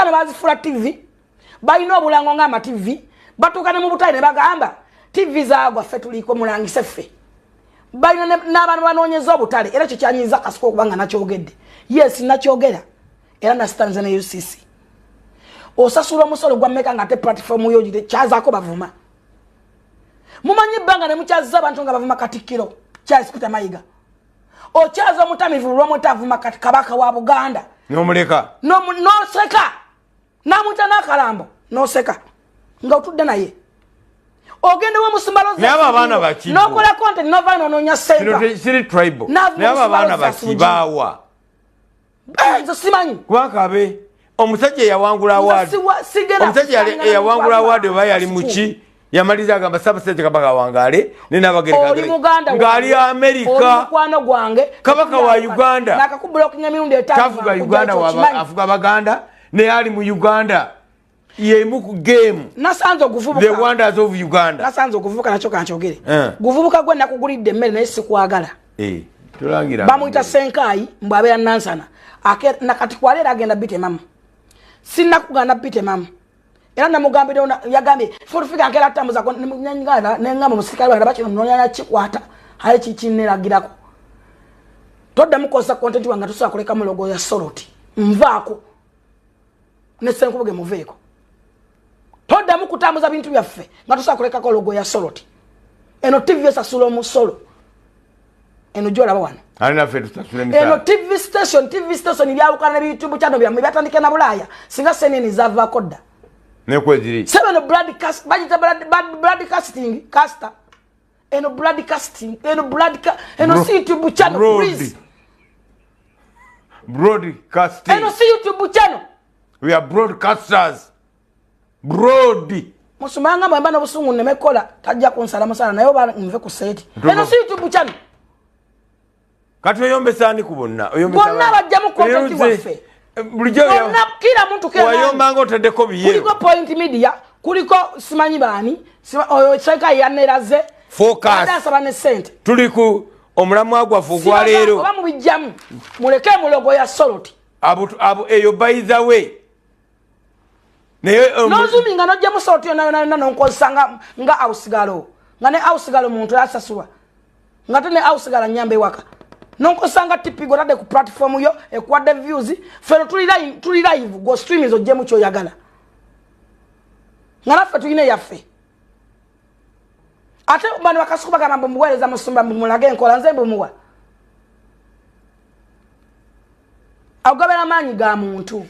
zano bazifula TV balina obulango ng'ama TV batukane mu butale ne bagamba TV zaagwa ffe tuliko mulangise ffe balina n'abantu banoonyeza obutale era kyo kyanyiza Kasuku okubanga nakyogedde yes nakyogera era nasitanze ne UCC osasula omusolo gwa mmeka nga te platform yo gide kyazaako bavuma mumanyi ebbanga ne mukyaziza abantu nga bavuma Katikkiro Charles Peter Mayiga okyaza omutamivu lw'omutavuma Kabaka wa Buganda n'omuleka n'oseka n'amuta n'akalambo n'oseka nga otudde naye ogende wa musimbaloza n'abo abaana bakibo n'okola content n'ovaana onoonya sente siri tribal n'abo abaana bakibaawa nze simanyi kubakabe omusajja yawangula award omusajja yawangula award oba yali muki yamaliza agamba Ssaabasajja Kabaka wangaale ne n'abagereka ng'ali Amerika omukwano gwange Kabaka wa Uganda nakakubulookinga emirundi kafuga Uganda afuga Baganda ne ali mu Uganda yemu ku game nasanze okuvubuka the wonders of Uganda nasanze okuvubuka nakyo kankyogere guvubuka gwe nakugulidde emmere naye sikwagala tulangira bamuyita Senkaayi mbw abeera Nansana nakati kwaleera agenda bitemamu sinakugana bitemamu era namugambire yagambye forufika nkera atambuza ko nyangala nengamba musikali bana bakino mnonya kikwata haye kikiniragirako todda mukosa content wanga tusa kuleka mu logo ya Soroti mvaako ne senkubuge muveeko todda mukutambuza bintu byaffe nga tusa kuleka ko logo ya Soroti eno TV esasula omusolo eno jola bwana alina fe tutasule misala eno TV station byawukana ne YouTube channel bya byatandike na Bulaya singa seneni zava kodda nekweziri seven broadcast bajita broadcasting caster eno broadcasting eno see YouTube channel please broadcasting eno see YouTube channel we are broadcasters musumanga mwemba no busungu nemekola tajja kunsala sana nayo ba nve ku site eno see YouTube channel kati oyombe sani kubonna bonna bajja mu content waffe bulijjo kila muntu kila wayomba ngo tedeko biye kuliko Point Media kuliko simanyi bani Senkaayi yaneraze focus adasaba ne sente tuliku omulamu agwafu gwa leero oba mu bijjamu muleke mu logo ya Soroti abo eyo by the way naye nozumi nga nojja mu Soroti na nonkozanga nga ausigalo nga ne ausigalo muntu yasasulwa nga tene ausigala nyambe waka nonkosanga tipigo tade ku platform yo ekwadde views fero tuli live go stream izo jemu kyo yagala ngana fatu ine yaffe ate bano bakasukuba kama mbuweleza musumba mbumulage enkola nze mbumuwa agobera manyi ga muntu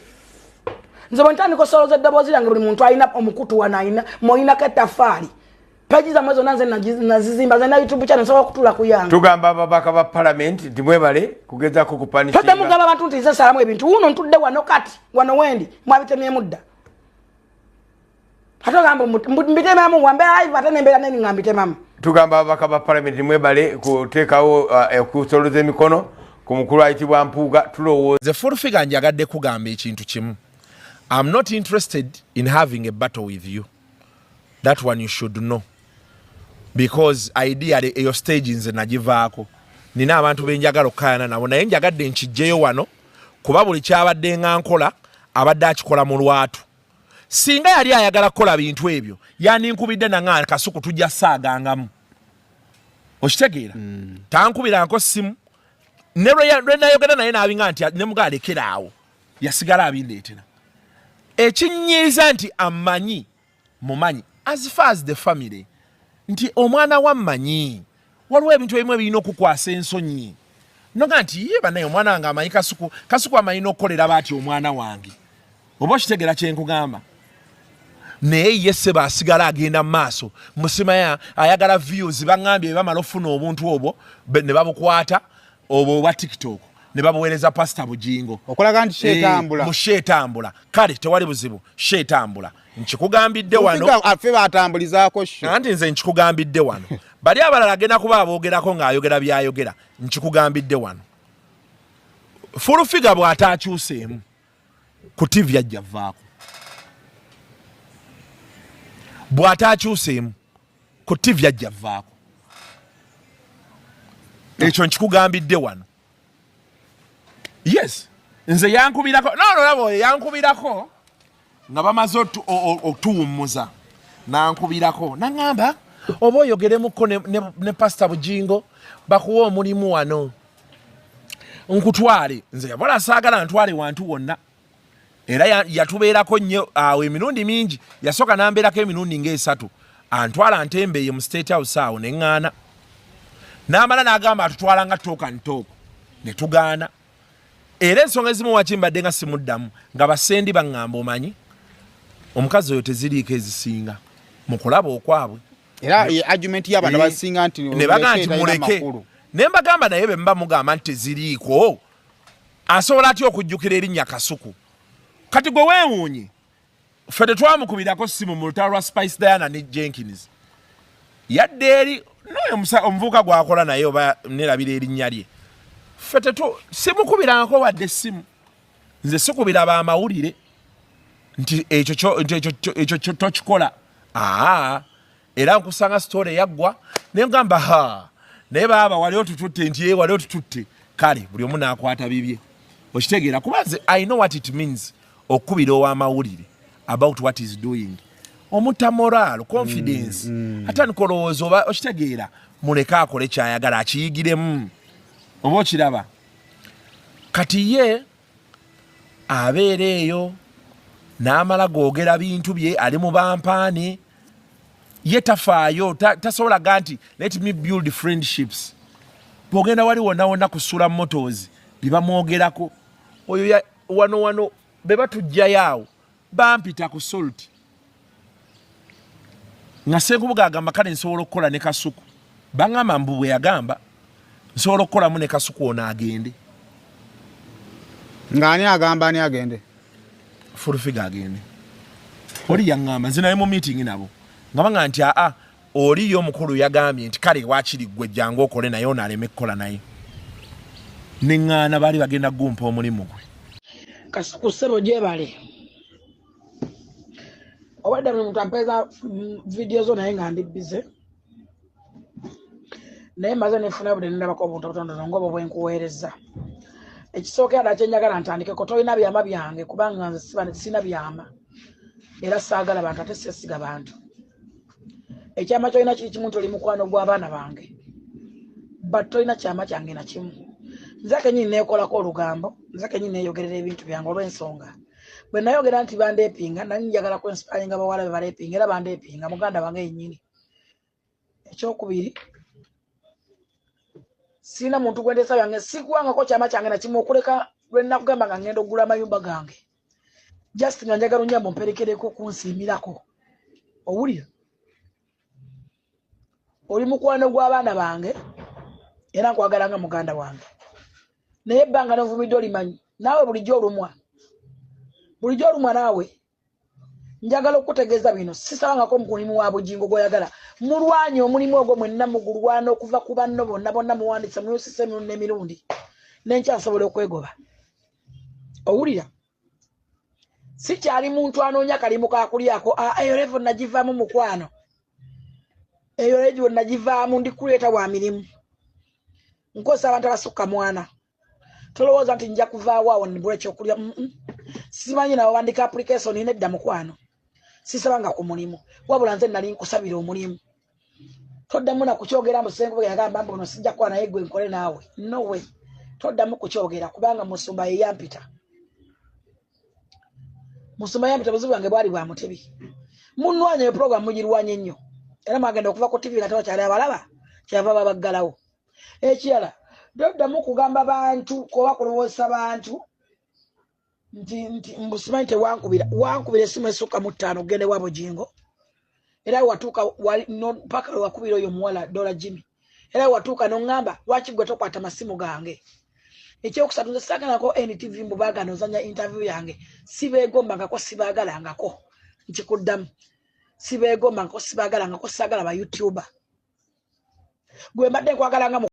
nze bontani ko soloze debozi yange buli muntu alina omukutu wanaina moina katafali pajiza mwezo nanze nazizimba za YouTube channel sawa kutula kuyanga tugamba ababaka ba parliament ndimwebale kugeza ko kupanisha tata mugamba abantu ntize salamu ebintu uno ntudde wano kati wano wendi mwabitemye mudda hato gamba mbitema mu wambe live atane mbera neni ngambitema tugamba ababaka ba parliament ndimwebale kuteekawo kusoloza emikono ku mukulu ayitibwa Mpuuga tulowooza full figure njagadde kugamba ekintu kimu. I'm not interested in having a battle with you. That one you should know. Because ideally eyo stage nze nagivaako nina abantu benjagala okukayana nabo naye njagadde nkijjeyo wano kuba buli kyabadde nga nkola abadde akikola mu lwatu singa yali ayagala kukola bintu ebyo yaninkubidde nanga Kasuku tujja saagangamu okitegeera tankubirako simu ne lwe nayogera naye n'abinga nti ne mugalekera yasigala abindeetera ekinyiiza nti amanyi mumanyi as far as the family nti omwana wammanyi waliwo ebintu ebimu ebirina okukwasa ensonyi noga nti ye banaye omwana wange amanyi Kasuku amanyi n'okukolera baati omwana wange oba okitegera kyenkugamba naye ye sseba asigala agenda mu maaso musimaya ayagala views baŋŋambye bamala ofuna obuntu obwo ne babukwata obwo obwa TikTok ne babuweereza Pastor Bujingo okulaga nti sheetambula mu sheetambula kale tewali buzibu sheetambula nkikugambidde wano afe batambulizaako nanti nze nkikugambidde wano bali abalala agenda kuba aboogerako ng'ayogera byayogera nkikugambidde wano full figure bw'ataakyuseemu ku TV ajja vaako bw'ataakyuseemu ku TV ajja vaako ekyo nkikugambidde wano yes nze yankubirako no labo yankubirako nga bamaze otuwummuza nankubirako nangamba oba oyogeremuko ne Pastor Bujingo bakuwa omulimu wano nkutwale nze yabala saagala ntwale wantu wonna era yatubeerako nnyo awo emirundi mingi yasoka nambeerako emirundi ng'esatu antwala ntembeye mu State House awo neŋŋaana n'amala n'agamba atutwala nga ttooka ntooko ne tugaana era ensonga ezimu wakimbadde nga simuddamu nga basendi baŋŋamba omanyi omukazi oyo teziriiko ezisinga mu kulaba okwabwe era argument y'abantu basinga nti ne baga nti muleke ne mbagamba naye be mba mugamba nti teziriiko asobola atya okujjukira erinnya Kasuku kati gwe weewuunye ffe tetwamukubirako ssimu mu lutalo lwa Spice Diana ne Jenkins yadde eri noyo omuvubuka gwakola naye oba nerabira erinnya lye ffe simukubirangako wadde essimu nze sikubira bamawulire nti ekyo tokikola era nkusanga story yaggwa nengamba naye baba wali otututte nti wali otututte kale buli omu naakwata bibye okitegeera kuba nze I know what it means okubira ow'amawulire about what is doing omutta moral confidence atandika olowooza oba okitegeera muleke akole kyayagala akiyigiremu oba okiraba kati ye abeera eyo n'amala googera bintu bye ali mu bampaane ye tafaayo tasobola ga nti let me build friendships bw'ogenda wali wonna wonna kusula motors bibamwogerako oyo wano be batujjayo awo bampita ku salt nga Ssenkubuga agamba kale nsobola okukola ne Kasuku baŋŋamba mbu bwe yagamba nsobola okukolamu ne Kasuku ono agende ng'ani agamba ani agende Furufiga agende oli yaŋŋamba nze naye mu meeting nabo nga banga nti oliyo omukulu yagambye nti kale waakiri ggwe jjangu okole naye ono aleme kukola naye neŋŋaana baali bagenda gumpa omulimu gwe Kasuku ssebo gyebale obadde buli muntu ampeeza vidiyo zo naye nga ndi bize naye maze nefuna budde nendabako obuntu obutonotono ng'obwo bwe nkuweereza ekisookera ddala kyenjagala ntandikeko tolina byama byange kubanga nze sina byama era saagala bantu ate sesiga bantu ekyama kyolina kiri kimu toli mukwano gw'abaana bange but tolina kyama kyange na kimu nze kenyini neekolako olugambo nze kenyini neeyogerera ebintu byange olw'ensonga bwe nayogera nti bandeepinga nani njagala kwensipalinga bawala be baleepinga era bandeepinga muganda wange yennyini ekyokubiri sina muntu gwendesa byange sikuwangako kyama kyange na kimu okuleka lwe nakugamba nga ngenda okugula amayumba gange just nga njagala onyambo mperekereko kunsiimirako owulira oli mukwano gw'abaana bange era nkwagala nga muganda wange naye ebbanga novumidde olimanyi naawe bulijjo olumwa naawe njagala okutegeeza bino sisabangako mukulimu wa Bujingo gw'oyagala mulwanye omulimu ogwo mwenna mugulwana okuva ku banno bonna muwandise muyusise n'emirundi nenkyasobola okwegoba owulira sikyali muntu anoonya kalimu kakulyako eyo levo nagivaamu mukwano eyo levo nagivaamu ndikuleeta wa mirimu nkosa abantu abasukka mwana tolowooza nti nja kuvaawo awo nibula ekyokulya simanyi nawe wandika application nedda mukwano sisabanga ku mulimu wabula nze nali nkusabira omulimu toddamu nakukyogera mu Ssenkubuga yagamba mbu ono sijja kuba naye gwe nkole naawe no way toddamu kukyogera kubanga musumba ye yampita buzibu bwange bwali bwa mutebi munnwanya eyo program mugirwanya ennyo era mwagenda okuva ku TV nga tebakyali abalaba kyava babaggalawo ekirala toddamu kugamba bantu kuba kulowoosa bantu nti mbusimanyi tewankubira essimu esukka mu 5 ogende wa Bujingo era watuuka paka wakubira oyo muwala Dola Jimmy era watuuka noŋŋamba lwaki gwe tokwata masimu gange ekyokusatu nze saagalako NTV mbu baagana ozanya interview yange sibeegombangako sibaagalangako nkikuddamu sibeegombangako sibaagalangako saagala ba YouTuber gwe mbadde nkwagalanga